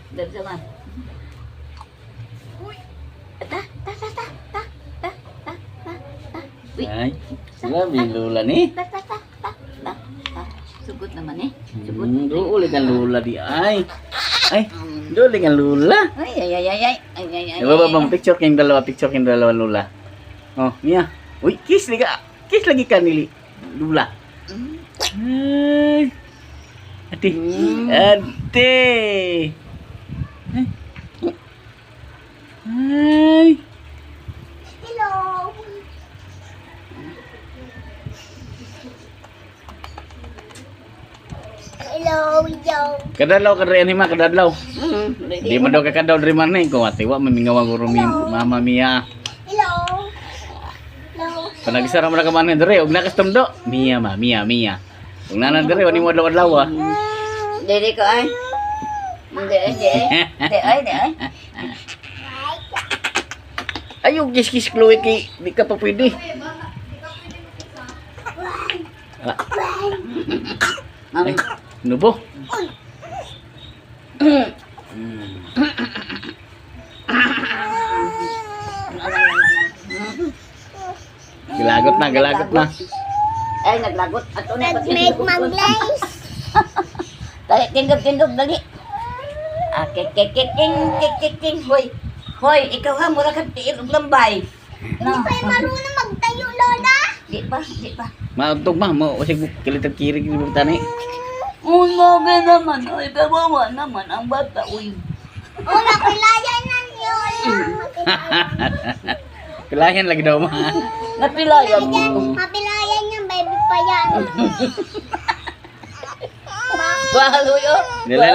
Dali sama. Ta. Uy. Ay, grabe lula ni. Ta. Sugot naman eh. Sugot. Doon ang lula di ay. Ay, doon ang lula. Ay. Baba bang picture kayong dalawa lula. Oh, Mia. Uy, kiss liga. Kiss lagi ka nili lula. Ay. Ate. Ate. Ay. Hello. Hello, yo. Kadadlaw kadrian hima kadadlaw. Di man daw kakadaw diri man ko ate wa mamingawa guro mi mama Mia. Hello. Hello. Panagisara mo na ka man diri og nakastom do. Mia. Ug nanan diri wani mo adlaw ah. Dili ko ay. Hindi ay. Ayo kiss Chloe kay di ka pa pwede. Mami. Nubo. Galagot na. Ay, naglagot. Ato na Nag-make mag-glaze. Dali, tindog, dali. Ah, king. Hoy, ikaw ha, mura ka tiil og lambay. No. Hindi pa marunong magtayo, Lola. Di pa. Maugtog mo usig kilitag kirig ni tani. Uy, grabe naman. Uy, kawawa naman ang bata. Uy. Oh, nakilayan na niyo. Pilayan lagi daw ma. Napilayan mo. Mapilayan niya, baby pa yan. Walo yun. La.